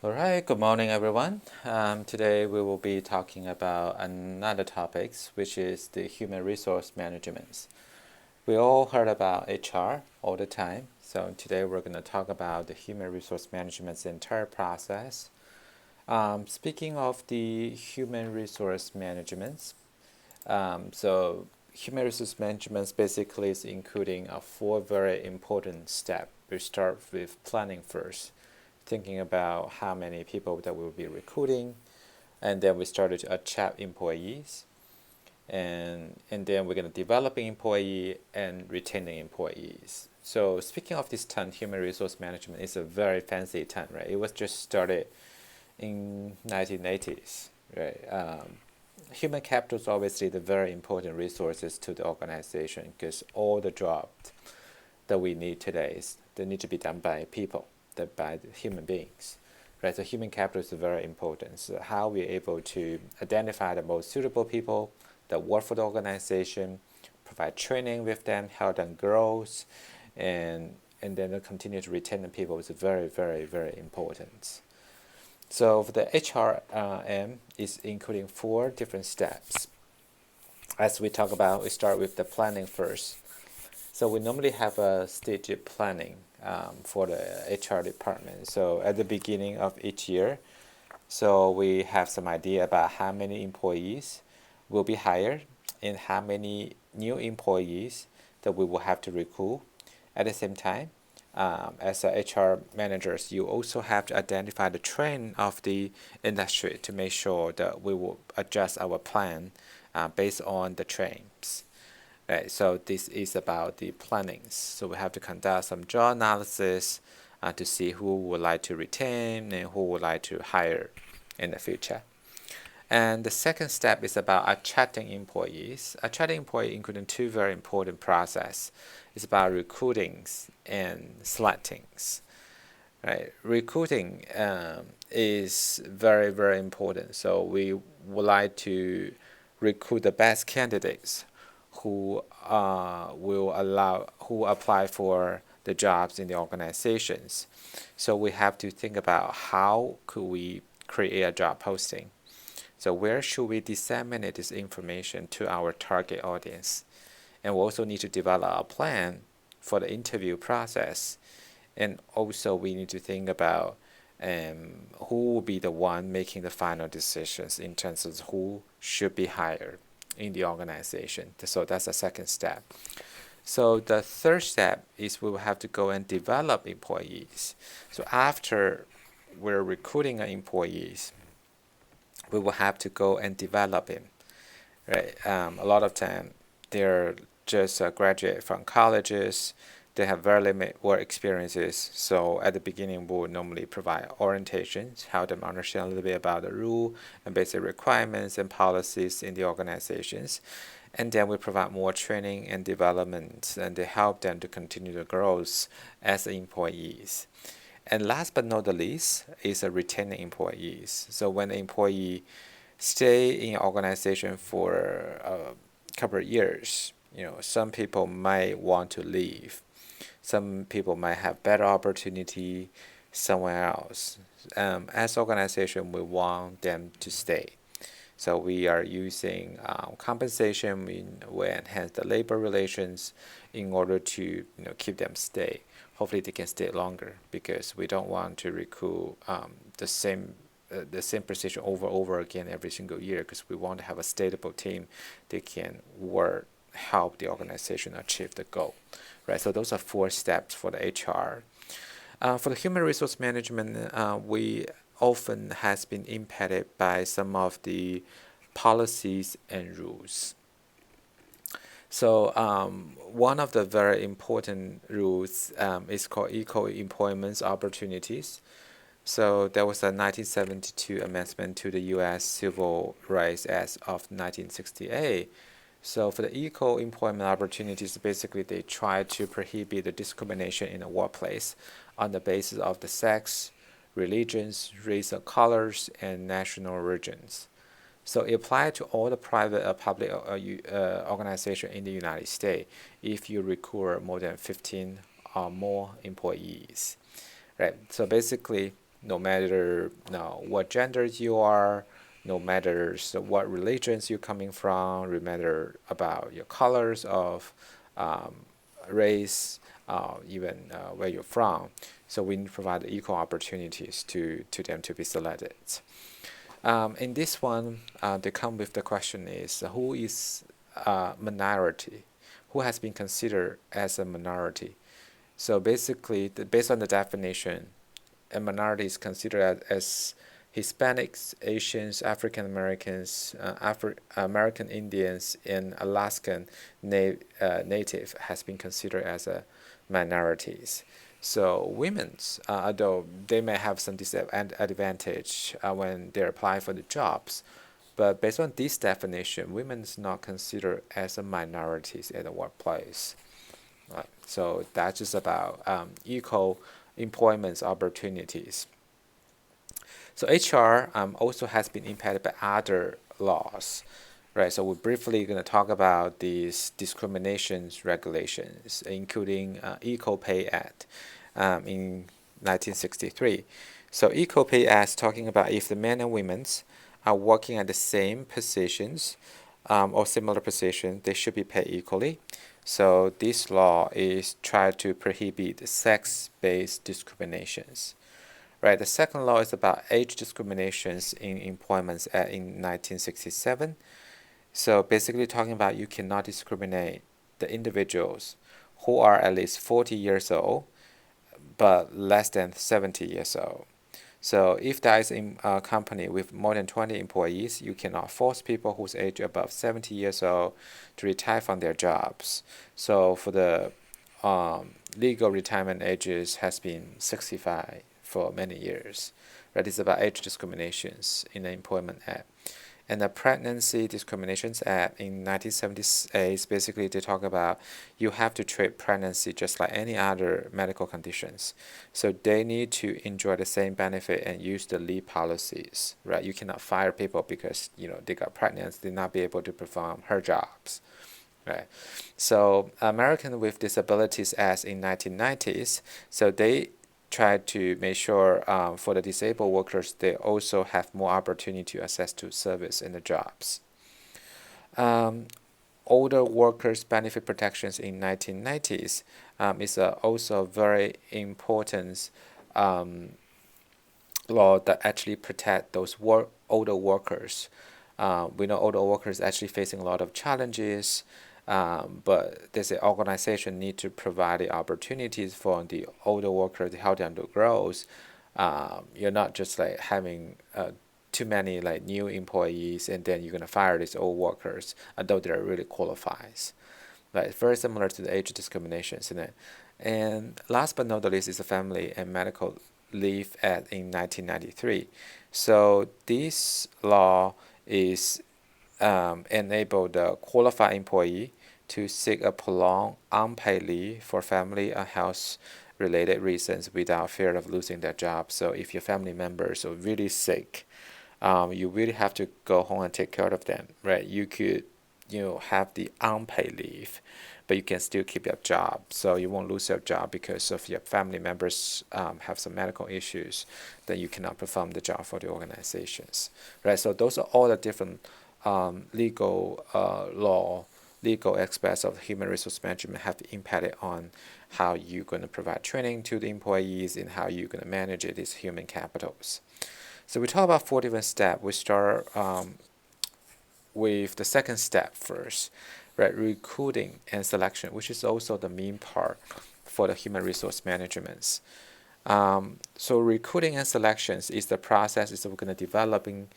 All right, good morning, everyone. Today we will be talking about another topic, which is the human resource management. We all heard about HR all the time, so today we're going to talk about the human resource management's entire process. Speaking of the human resource management, human resource management basically is including four very important steps. We start with planning first, thinking about how many people that we'll be recruiting, and then we started to attract employees, and then we're going to developing employee and retaining employees. So speaking of this term, human resource management is a very fancy term, right? It was just started in 1980s, right? Human capital is obviously the very important resources to the organization because all the jobs that we need today is they need to be done by people, that by the human beings, right? So human capital is very important. So how we're able to identify the most suitable people that work for the organization, provide training with them, help them grow, and then continue to retain the people is very, very, very important. So for the HRM is including four different steps. As we talk about, we start with the planning first. So we normally have a staged planning for the HR department. So at the beginning of each year, so we have some idea about how many employees will be hired and how many new employees that we will have to recruit. At the same time, as HR managers, you also have to identify the trend of the industry to make sure that we will adjust our plan based on the trends. Right, so this is about the plannings. So we have to conduct some job analysis to see who would like to retain and who would like to hire in the future. And the second step is about attracting employees. Attracting employees including two very important process. It's about recruiting and selecting. Right, recruiting is very, very important. So we would like to recruit the best candidates who who apply for the jobs in the organizations. So we have to think about how could we create a job posting. So where should we disseminate this information to our target audience? And we also need to develop a plan for the interview process. And also we need to think about who will be the one making the final decisions in terms of who should be hired in the organization. So that's the second step. So the third step is we will have to go and develop employees. So after we're recruiting employees, we will have to go and develop him. Right? A lot of time they're just graduate from colleges. They have very limited work experiences. So at the beginning, we will normally provide orientations, help them understand a little bit about the rule and basic requirements and policies in the organizations. And then we provide more training and development, and they help them to continue the growth as employees. And last but not the least is retaining employees. So when the employee stay in an organization for a couple of years, some people might want to leave. Some people might have better opportunity somewhere else. As organization, we want them to stay. So we are using compensation. We enhance the labor relations in order to keep them stay. Hopefully they can stay longer because we don't want to recruit the same position over again every single year because we want to have a stable team that can work help the organization achieve the goal, right? So those are four steps for the HR. For the human resource management, we often has been impacted by some of the policies and rules. So one of the very important rules is called Equal Employment Opportunities. So there was a 1972 amendment to the U.S. Civil Rights Act of 1968. So for the equal employment opportunities, basically they try to prohibit the discrimination in the workplace on the basis of the sex, religions, race or colors, and national origins. So it applies to all the private public organization in the United States if you recruit more than 15 or more employees. Right. So basically, no matter what gender you are, no matter what religions you're coming from, no matter about your colors of race, even where you're from. So we need to provide equal opportunities to them to be selected. In this one, they come with the question is who is a minority? Who has been considered as a minority? So basically, based on the definition, a minority is considered as Hispanics, Asians, African Americans, American Indians, and Alaskan native has been considered as a minorities. So women's, although they may have some disadvantage when they apply for the jobs, but based on this definition, women is not considered as a minorities in the workplace. Right. So that's just about equal employment opportunities. So HR also has been impacted by other laws, right? So we're briefly going to talk about these discriminations regulations, including Equal Pay Act in 1963. So Equal Pay Act is talking about if the men and women are working at the same positions or similar positions, they should be paid equally. So this law is trying to prohibit sex-based discriminations. Right, the second law is about age discriminations in employment in 1967. So basically talking about you cannot discriminate the individuals who are at least 40 years old but less than 70 years old. So if there is a company with more than 20 employees, you cannot force people whose age above 70 years old to retire from their jobs. So for the legal retirement ages has been 65 for many years. Right, it's about age discriminations in the Employment Act. And the Pregnancy Discriminations Act in 1978, basically they talk about you have to treat pregnancy just like any other medical conditions. So they need to enjoy the same benefit and use the leave policies, right? You cannot fire people because they got pregnant, they not be able to perform her jobs. Right. So American with Disabilities Act in 1990s, so they try to make sure for the disabled workers, they also have more opportunity to access to service in the jobs. Older workers benefit protections in 1990s is also very important law that actually protect those older workers. We know older workers actually facing a lot of challenges, but there's an organization need to provide the opportunities for the older workers to help them to grow. You're not just like having too many like new employees and then you're gonna fire these old workers, although they're really qualified. Right, very similar to the age discrimination, isn't it? And last but not the least is the Family and Medical Leave Act in 1993. So this law is enable the qualified employee to seek a prolonged unpaid leave for family and health related reasons without fear of losing their job. So if your family members are really sick, you really have to go home and take care of them, right? You could have the unpaid leave, but you can still keep your job. So you won't lose your job because of your family members have some medical issues that you cannot perform the job for the organizations, right? So those are all the different legal aspects of human resource management have impacted on how you're going to provide training to the employees and how you're going to manage these human capitals. So we talk about 4 different steps. We start with the second step first, right? Recruiting and selection, which is also the main part for the human resource management. So recruiting and selections is the process is we're going to developing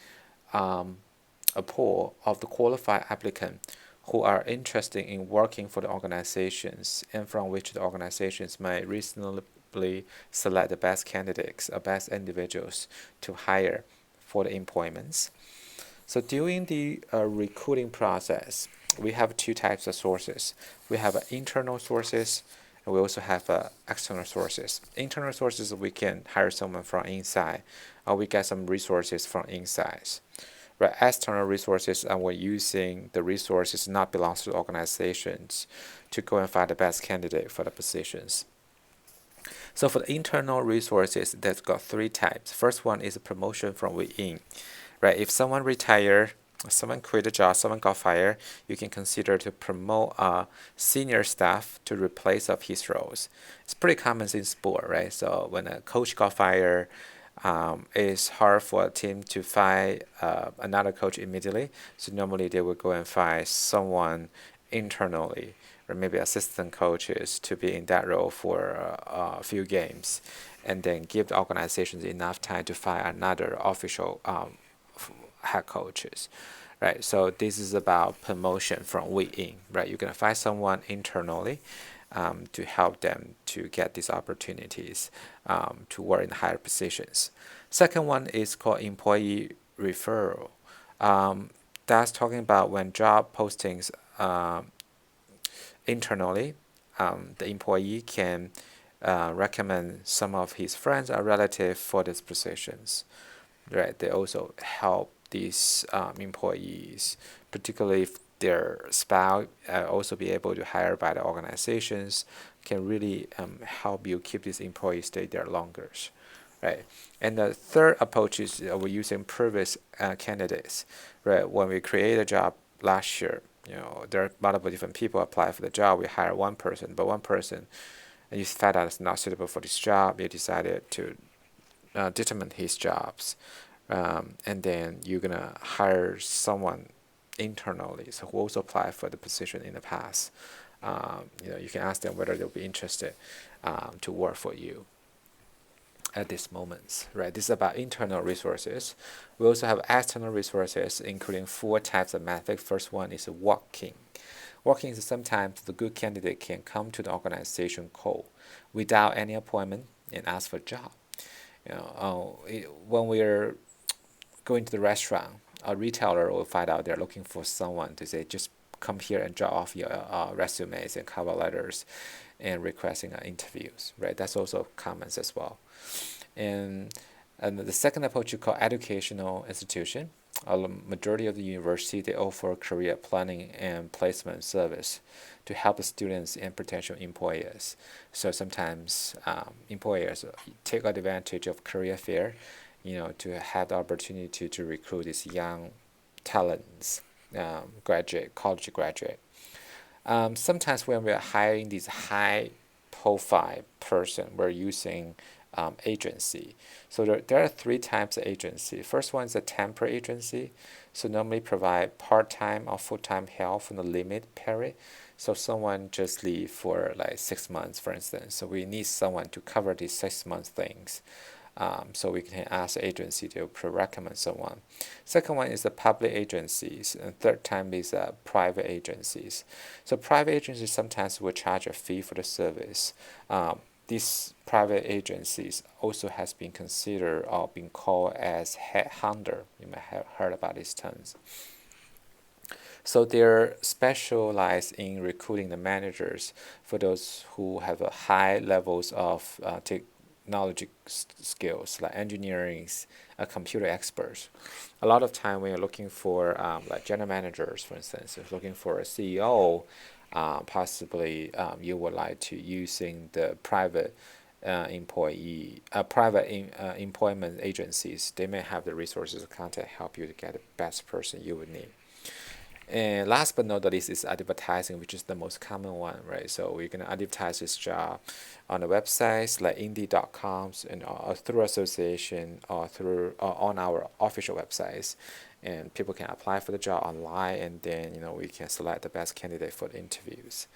a pool of the qualified applicant who are interested in working for the organizations and from which the organizations may reasonably select the best candidates or best individuals to hire for the employments. So during the recruiting process, we have 2 types of sources. We have internal sources and we also have external sources. Internal sources, we can hire someone from inside or we get some resources from inside. Right, external resources, and we're using the resources not belongs to organizations to go and find the best candidate for the positions. So for the internal resources, that's got three types. First one is a promotion from within, right? If someone retire, someone quit a job, someone got fired, you can consider to promote senior staff to replace of his roles. It's pretty common in sport, right? So when a coach got fired, it's hard for a team to find another coach immediately. So normally they will go and find someone internally, or maybe assistant coaches to be in that role for a few games, and then give the organizations enough time to find another official head coaches, right? So this is about promotion from within, right? You're gonna find someone internally to help them to get these opportunities to work in higher positions. Second one is called employee referral. That's talking about when job postings internally, the employee can recommend some of his friends or relatives for these positions, right? They also help these employees, particularly if their spouse also be able to hire by the organizations, can really help you keep this employee stay there longer, right? And the third approach is we're using previous candidates, right? When we create a job last year, there are multiple different people apply for the job. We hire one person, but one person, and you find out it's not suitable for this job. You decided to determine his jobs, and then you're gonna hire someone internally, so who also applied for the position in the past. You can ask them whether they'll be interested to work for you at this moment, right? This is about internal resources. We also have external resources, including four types of method. First one is walk-in. Walk-in is sometimes the good candidate can come to the organization cold without any appointment and ask for a job. When we're going to the restaurant, a retailer will find out they're looking for someone to say, just come here and drop off your resumes and cover letters and requesting interviews, right? That's also common as well. And the second approach you call educational institution. A majority of the university, they offer career planning and placement service to help the students and potential employers. So sometimes employers take advantage of career fair, to have the opportunity to recruit these young talents, college graduate. Sometimes when we're hiring these high profile person, we're using agency. So there are three types of agency. First one is a temporary agency. So normally provide part-time or full-time help in the limit period. So someone just leave for like 6 months, for instance. So we need someone to cover these 6 months things. So we can ask the agency to recommend someone. Second one is the public agencies, and third time is private agencies. So private agencies sometimes will charge a fee for the service. These private agencies also has been considered or been called as headhunter. You may have heard about these terms. So they're specialized in recruiting the managers for those who have a high levels of technology skills, like engineering, computer experts. A lot of time when you're looking for like general managers, for instance, if looking for a CEO, possibly you would like to using the private employment agencies. They may have the resources to contact help you to get the best person you would need. And last but not the least is advertising, which is the most common one, right? So we're gonna advertise this job on the websites like Indeed.com and through association or through on our official websites, and people can apply for the job online, and then we can select the best candidate for the interviews.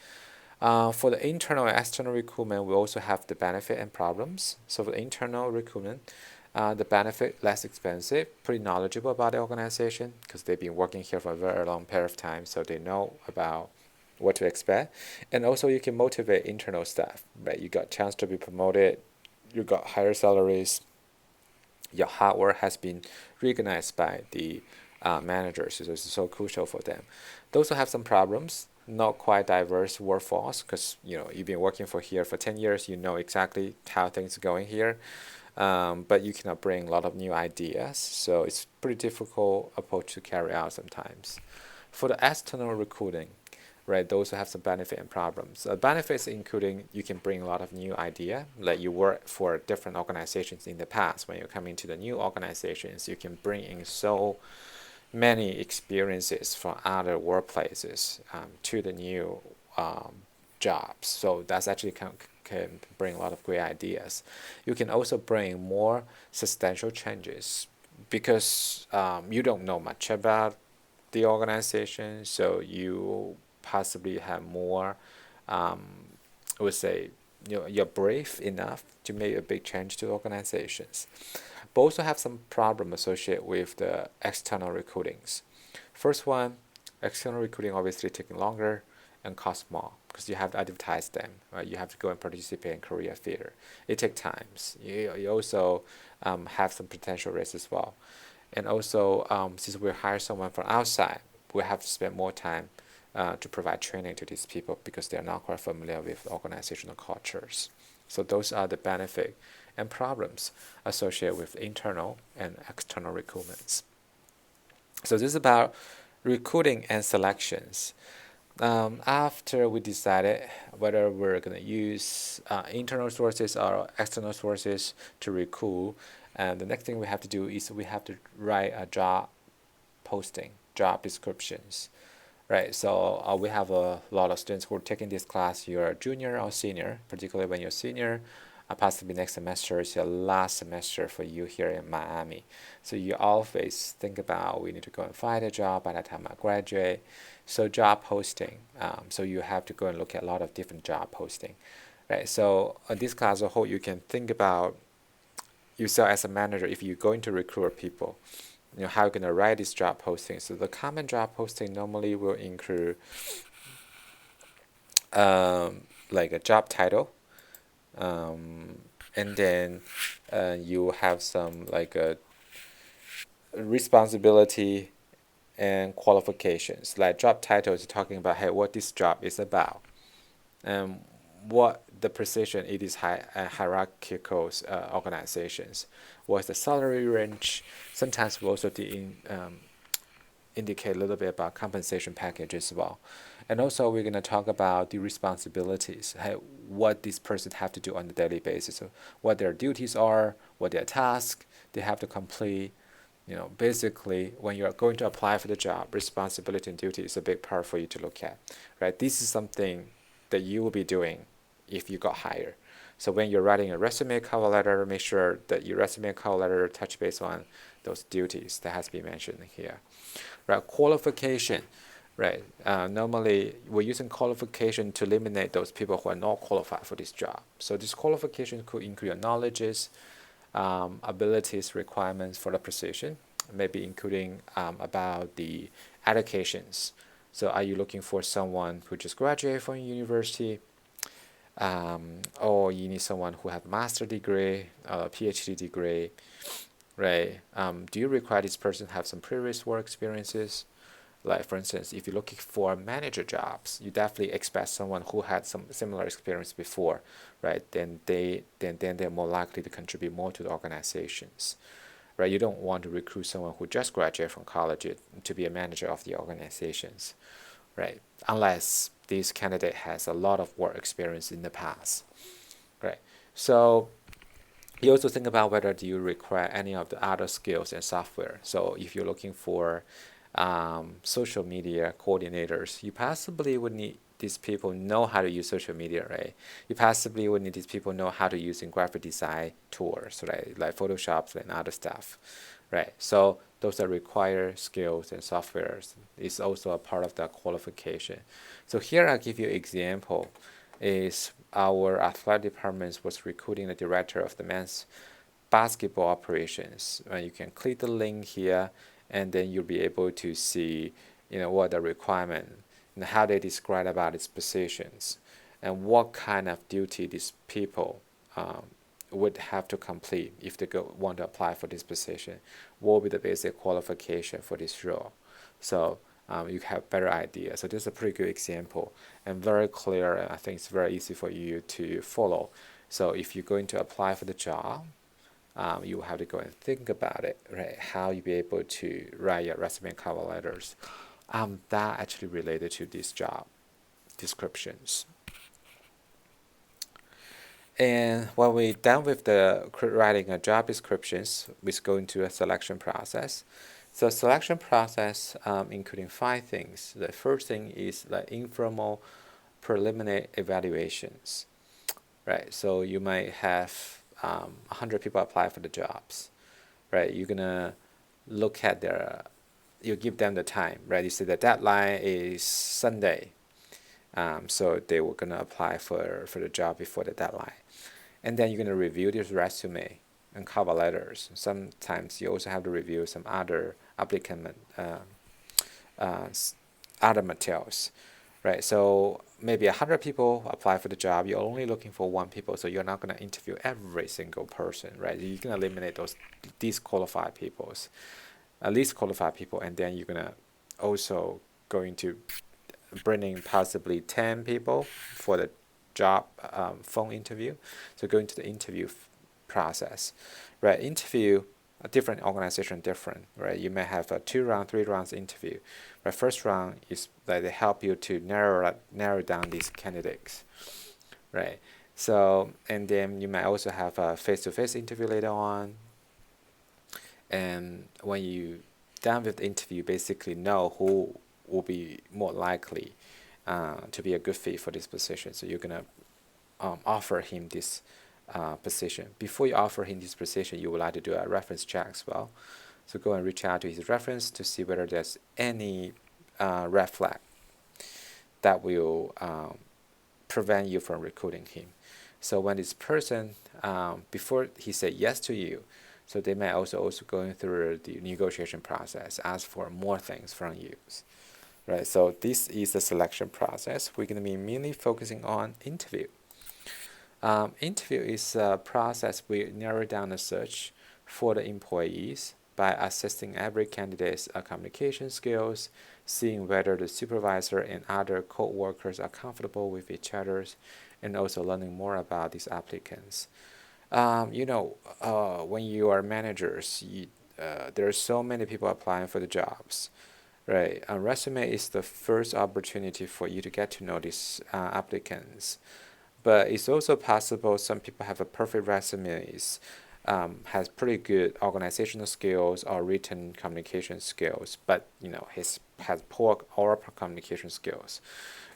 For the internal and external recruitment, we also have the benefit and problems. So for the internal recruitment, the benefit less expensive, pretty knowledgeable about the organization because they've been working here for a very long period of time, so they know about what to expect. And also you can motivate internal staff, right? You got chance to be promoted, you got higher salaries, your hard work has been recognized by the managers, so it's so crucial for them. They also have some problems, not quite diverse workforce because you've been working for here for 10 years, you know exactly how things are going here. But you cannot bring a lot of new ideas, so it's pretty difficult approach to carry out sometimes. For the external recruiting, right? Those have some benefit and problems. Benefits including you can bring a lot of new idea, like you work for different organizations in the past. When you come into the new organizations, you can bring in so many experiences from other workplaces to the new jobs. So that's actually can bring a lot of great ideas. You can also bring more substantial changes because you don't know much about the organization, so you possibly have more, I would say, you're brave enough to make a big change to organizations. But also have some problem associated with the external recruitings. First one, external recruiting obviously taking longer and cost more because you have to advertise them, right? You have to go and participate in career fair. It takes times. You also have some potential risks as well. And also, since we hire someone from outside, we have to spend more time to provide training to these people because they're not quite familiar with organizational cultures. So those are the benefit and problems associated with internal and external recruitments. So this is about recruiting and selections. After we decided whether we're going to use internal sources or external sources to recruit, and the next thing we have to do is we have to write a job posting, job descriptions, right? So we have a lot of students who are taking this class. You're a junior or senior, particularly when you're senior. Possibly next semester is your last semester for you here in Miami. So you always think about we need to go and find a job by the time I graduate. So job posting. So you have to go and look at a lot of different job posting, right? So this class as a whole, you can think about yourself as a manager if you're going to recruit people. How you're gonna write this job posting. So the common job posting normally will include like a job title, and then you have some like a responsibility and qualifications. Like job title is talking about hey what this job is about, and what the position it is hierarchical organizations. What's the salary range? Sometimes we also indicate a little bit about compensation package as well. And also we're going to talk about the responsibilities, what this person have to do on a daily basis, so what their duties are, what their tasks they have to complete. Basically when you're going to apply for the job, responsibility and duty is a big part for you to look at, right? This is something that you will be doing if you got hired. So when you're writing a resume cover letter, make sure that your resume cover letter touch base on those duties that has been mentioned here. Right, qualification, right? Normally we're using qualification to eliminate those people who are not qualified for this job. So this qualification could include your knowledges, abilities, requirements for the position, maybe including about the educations. So are you looking for someone who just graduated from university, or you need someone who have a master degree, a PhD degree, right? Do you require this person to have some previous work experiences? Like for instance, if you're looking for manager jobs, you definitely expect someone who had some similar experience before, right? Then they're more likely to contribute more to the organizations, right? You don't want to recruit someone who just graduated from college to be a manager of the organizations, right? Unless this candidate has a lot of work experience in the past, right? So you also think about whether do you require any of the other skills and software. So if you're looking for social media coordinators, you possibly would need these people know how to use social media, right? You possibly would need these people know how to use in graphic design tools, right? Like Photoshop and other stuff, right? So those are required skills and softwares. Is also a part of the qualification. So here I'll give you an example. Is our athletic department was recruiting the director of the men's basketball operations. You can click the link here, and then you'll be able to see, what the requirement and how they describe about its positions, and what kind of duty these people would have to complete if they want to apply for this position. What will be the basic qualification for this role? So you have better idea. So this is a pretty good example and very clear, and I think it's very easy for you to follow. So if you're going to apply for the job, you have to go and think about it, right? How you be able to write your resume and cover letters. That actually related to this job. descriptions. And when we're done with the writing a job descriptions, we go into a selection process. So selection process including 5 things. The first thing is the informal preliminary evaluations, right? So you might have 100 people apply for the jobs, right? You're gonna look at you give them the time, right? You say the deadline is Sunday, so they were gonna apply for the job before the deadline. And then you're going to review this resume and cover letters. Sometimes you also have to review some other applicant other materials, right? So maybe 100 people apply for the job. You're only looking for 1 people, so you're not going to interview every single person, right? You're going to eliminate those least qualified people, and then you're going to also going to bring in possibly 10 people for the job phone interview. So going to the interview process, right? Interview, a different organization, different, right? You may have a 2 round, 3 rounds interview. But first round is that they help you to narrow down these candidates, right? So, and then you might also have a face-to-face interview later on. And when you done with the interview, basically know who will be more likely to be a good fit for this position. So you're gonna offer him this position. Before you offer him this position, you would like to do a reference check as well. So go and reach out to his reference to see whether there's any red flag that will prevent you from recruiting him. So when this person, before he said yes to you, so they may also going through the negotiation process, ask for more things from you. Right, so this is the selection process. We're going to be mainly focusing on interview. Interview is a process we narrow down the search for the employees by assessing every candidate's communication skills, seeing whether the supervisor and other co-workers are comfortable with each other, and also learning more about these applicants. When you are managers, there are so many people applying for the jobs. Right, a resume is the first opportunity for you to get to know these applicants. But it's also possible some people have a perfect resumes, has pretty good organizational skills or written communication skills, but has poor oral communication skills.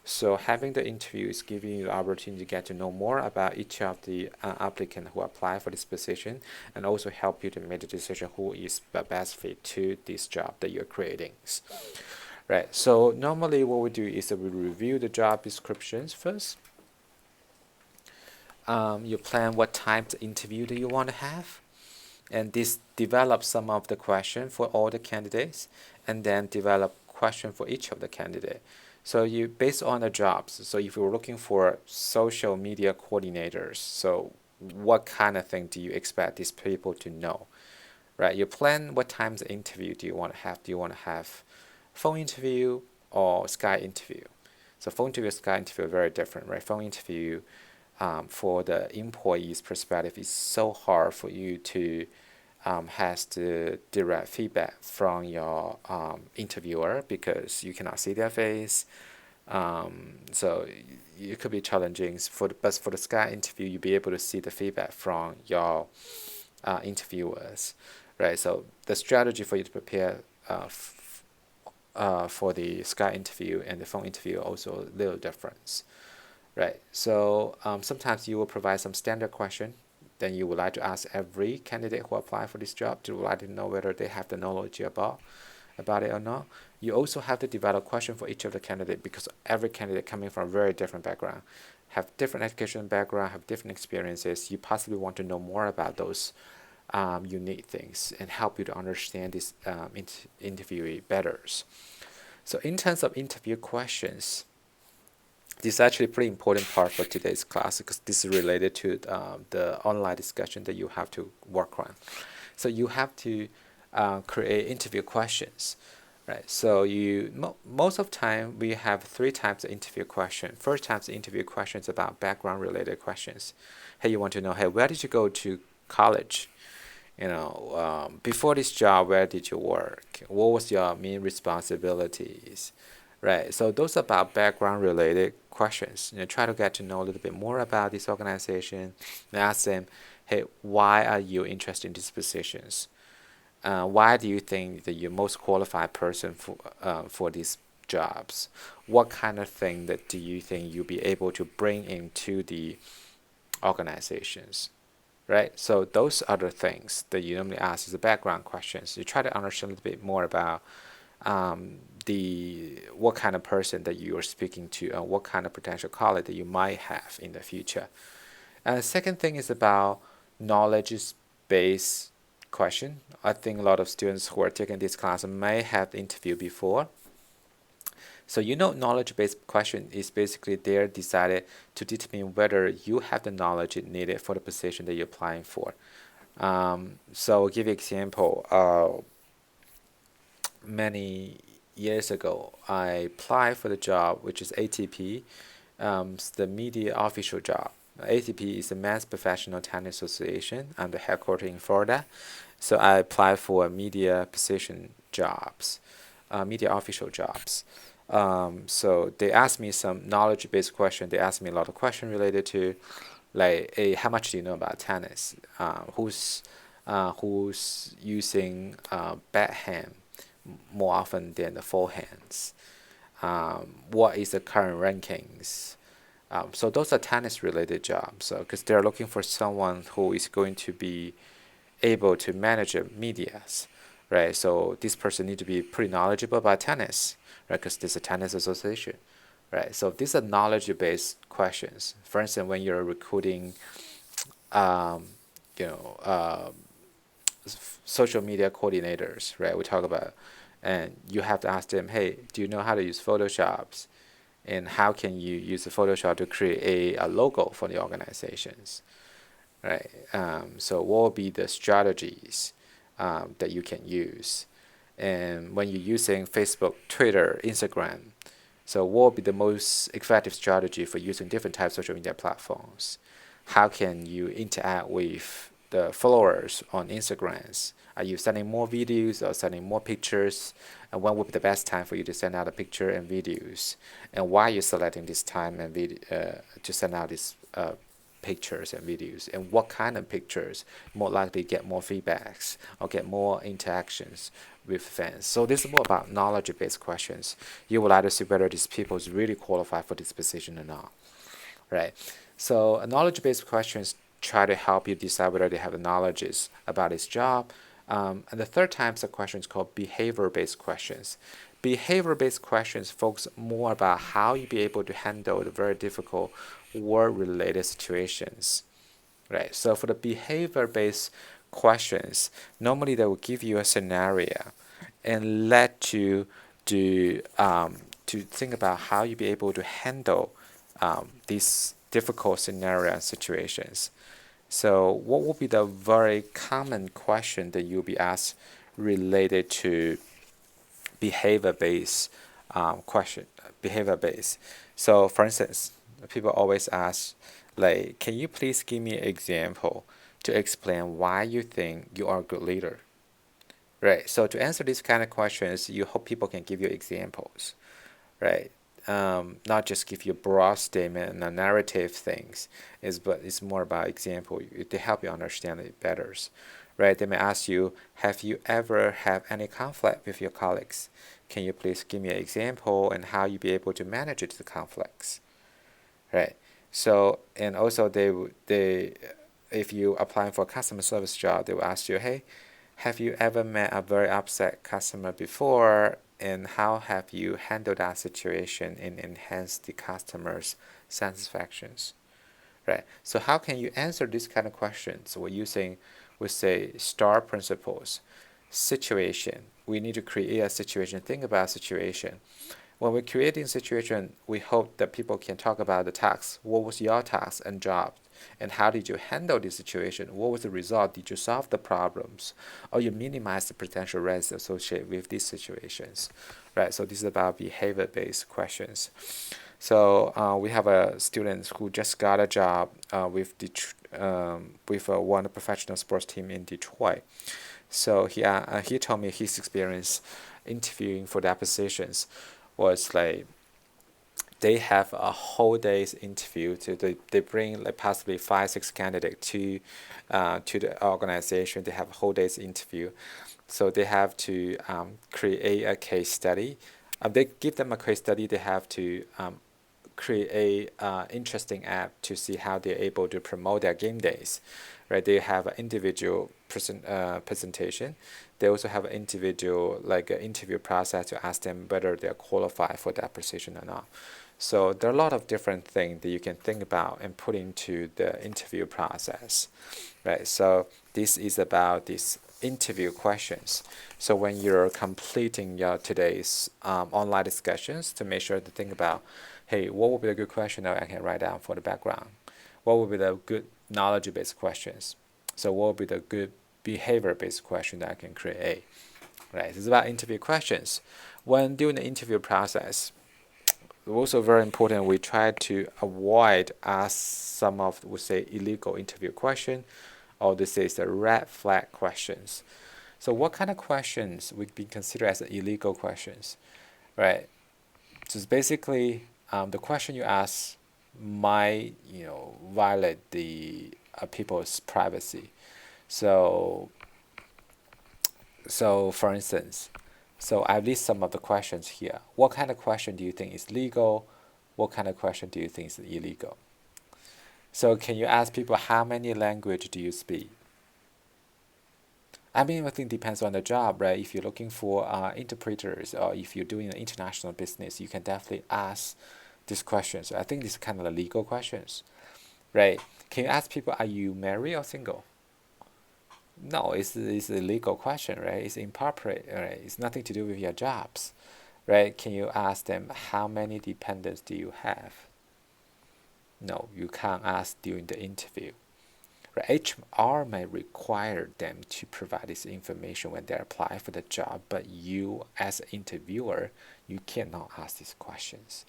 So having the interview is giving you the opportunity to get to know more about each of the applicants who apply for this position, and also help you to make the decision who is the best fit to this job that you're creating. Right. So normally what we do is that we review the job descriptions first. You plan what type of interview do you want to have, and this develops some of the question for all the candidates, and then develop question for each of the candidate. So you based on the jobs. So if you're looking for social media coordinators, so what kind of thing do you expect these people to know, right? You plan what times the interview do you want to have. Do you want to have phone interview or Skype interview? So phone interview, Skype interview are very different, right? Phone interview for the employee's perspective is so hard for you to has the direct feedback from your interviewer because you cannot see their face. So it could be challenging. But for the Skype interview, you'll be able to see the feedback from your interviewers, right? So the strategy for you to prepare for the Skype interview and the phone interview also a little difference, right? So sometimes you will provide some standard question. Then you would like to ask every candidate who apply for this job to like to know whether they have the knowledge about it or not. You also have to develop question for each of the candidate because every candidate coming from a very different background, have different education background, have different experiences. You possibly want to know more about those unique things and help you to understand this interviewee better. So in terms of interview questions, this is actually a pretty important part for today's class because this is related to the online discussion that you have to work on. So you have to create interview questions, right? So most of the time we have 3 types of interview question. First type of interview questions about background related questions. Hey, you want to know, hey, where did you go to college? Before this job, where did you work? What was your main responsibilities? right? So those are about background related questions. Try to get to know a little bit more about this organization and ask them, hey, why are you interested in these positions? Why do you think that you're most qualified person for these jobs? What kind of thing that do you think you'll be able to bring into the organizations? Right? So those are the things that you normally ask as the background questions. You try to understand a little bit more about the what kind of person that you are speaking to and what kind of potential colleague that you might have in the future. And the second thing is about knowledge-based question. I think a lot of students who are taking this class may have interviewed before. So knowledge-based question is basically they're decided to determine whether you have the knowledge needed for the position that you're applying for. So I'll give you an example. Many years ago, I applied for the job, which is ATP, the media official job. ATP is the Men's Professional Tennis Association. I'm the headquarters in Florida. So I applied for media position jobs, media official jobs. So they asked me some knowledge-based question. They asked me a lot of questions related to, like, hey, how much do you know about tennis? Who's using backhand more often than the forehands? What is the current rankings? So those are tennis-related jobs. So because they're looking for someone who is going to be able to manage medias, right? So this person need to be pretty knowledgeable about tennis, right? Because there's a tennis association, right? So these are knowledge-based questions. For instance, when you're recruiting, um, you know, social media coordinators, right? We talk about, and you have to ask them, hey, do you know how to use Photoshop? And how can you use the Photoshop to create a logo for the organizations, right? So what will be the strategies that you can use? And when you're using Facebook, Twitter, Instagram, so what will be the most effective strategy for using different types of social media platforms? How can you interact with the followers on Instagrams? Are you sending more videos or sending more pictures? And when would be the best time for you to send out a picture and videos? And why are you selecting this time and to send out these pictures and videos? And what kind of pictures more likely get more feedbacks or get more interactions with fans? So this is more about knowledge-based questions. You would like to see whether these people is really qualified for this position or not, right? So knowledge-based questions try to help you decide whether they have the knowledge about this job. And the third type of question is called behavior-based questions. Behavior-based questions focus more about how you be able to handle the very difficult work-related situations, right? So for the behavior-based questions, normally they will give you a scenario and let you to think about how you be able to handle these difficult scenario and situations. So what will be the very common question that you'll be asked related to behavior-based behavior-based? So for instance, people always ask, like, can you please give me an example to explain why you think you are a good leader? Right. So to answer these kind of questions, you hope people can give you examples, right? Not just give you a broad statement and a narrative things, but it's more about example to help you understand it better, right? They may ask you, have you ever had any conflict with your colleagues? Can you please give me an example and how you be able to manage the conflicts, right? So and also they if you applying for a customer service job, they will ask you, hey, have you ever met a very upset customer before, and how have you handled that situation and enhanced the customer's satisfactions? Right. So how can you answer these kind of questions? We're using, we say, STAR principles. Situation. We need to create a situation. Think about a situation. When we're creating a situation, we hope that people can talk about the task. What was your task and job? And how did you handle the situation? What was the result? Did you solve the problems? Or you minimize the potential risks associated with these situations? Right, so this is about behavior-based questions. So we have a student who just got a job with one professional sports team in Detroit. So he told me his experience interviewing for that positions was like they have a whole day's interview. They bring like possibly 5-6 candidates to the organization. They have a whole day's interview, so they have to create a case study. They give them a case study. They have to create a interesting app to see how they're able to promote their game days, right? They have an individual presentation. They also have an individual like an interview process to ask them whether they're qualified for that position or not. So there are a lot of different things that you can think about and put into the interview process, right? So this is about these interview questions. So when you're completing your today's online discussions, to make sure to think about, hey, what would be a good question that I can write down for the background? What would be the good knowledge-based questions? So what would be the good behavior-based question that I can create? Right, it's about interview questions. When doing the interview process, also very important, we try to avoid ask some of, we say, illegal interview question, or this is the red flag questions. So what kind of questions would be considered as illegal questions, right? So it's basically the question you ask might, violate the people's privacy. So for instance, so I list some of the questions here. What kind of question do you think is legal? What kind of question do you think is illegal? So can you ask people how many language do you speak? I mean, I think it depends on the job, right? If you're looking for interpreters, or if you're doing an international business, you can definitely ask these questions. I think these are kind of the legal questions, right? Can you ask people, are you married or single? No, it's a legal question, right? It's inappropriate, right? It's nothing to do with your jobs, right? Can you ask them, how many dependents do you have? No, you can't ask during the interview. Right? HR may require them to provide this information when they apply for the job, but you, as an interviewer, you cannot ask these questions,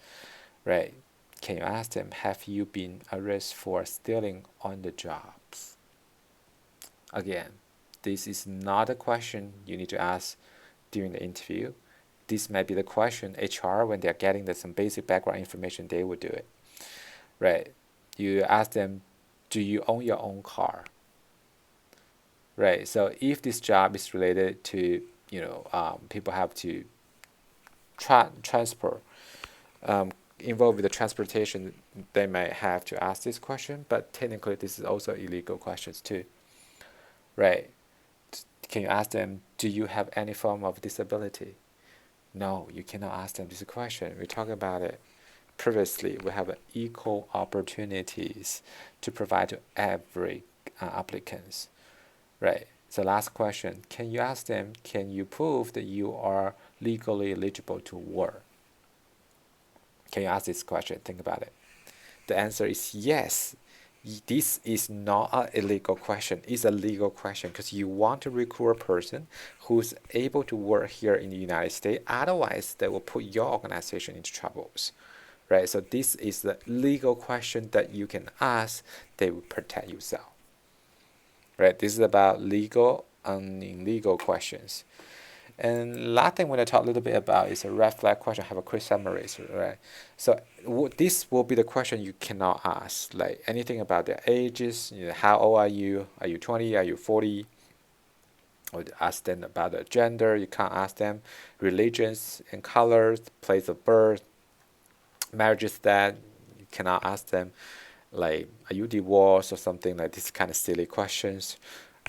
right? Can you ask them, have you been arrested for stealing on the jobs? Again, this is not a question you need to ask during the interview. This may be the question HR, when they're getting some basic background information, they would do it, right? You ask them, do you own your own car? Right. So if this job is related to, people have to transport, involved with the transportation, they may have to ask this question. But technically, this is also illegal questions too. Right. Can you ask them, do you have any form of disability? No, you cannot ask them this question. We talked about it previously. We have equal opportunities to provide to every applicants. Right. So last question, can you ask them, can you prove that you are legally eligible to work? Can you ask this question? Think about it. The answer is yes. This is not an illegal question. It's a legal question because you want to recruit a person who's able to work here in the United States. Otherwise, they will put your organization into troubles. Right? So this is the legal question that you can ask. They will protect yourself. Right? This is about legal and illegal questions. And last thing I want to talk a little bit about is a red flag question. I have a quick summary, right? So this will be the question you cannot ask, like anything about their ages. How old are you? Are you 20? Are you 40? Or ask them about their gender. You can't ask them religions and colors, place of birth, marriage status. You cannot ask them like, are you divorced or something like this kind of silly questions,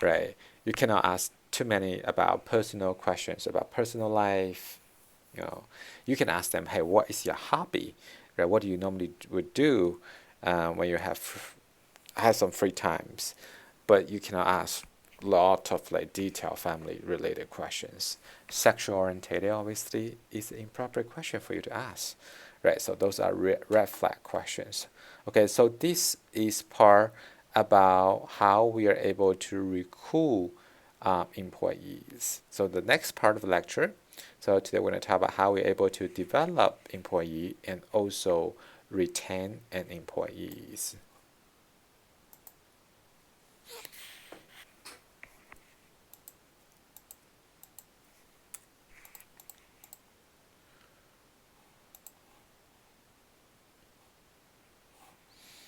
right? You cannot ask too many about personal questions about personal life. You can ask them, hey, what is your hobby, right? What do you normally would do when you have some free times? But you cannot ask a lot of like detailed family related questions. Sexual oriented obviously is an improper question for you to ask, right? So those are red flag questions. Okay, so this is part about how we are able to recruit employees. So the next part of the lecture, so today we're going to talk about how we're able to develop employee and also retain an employees.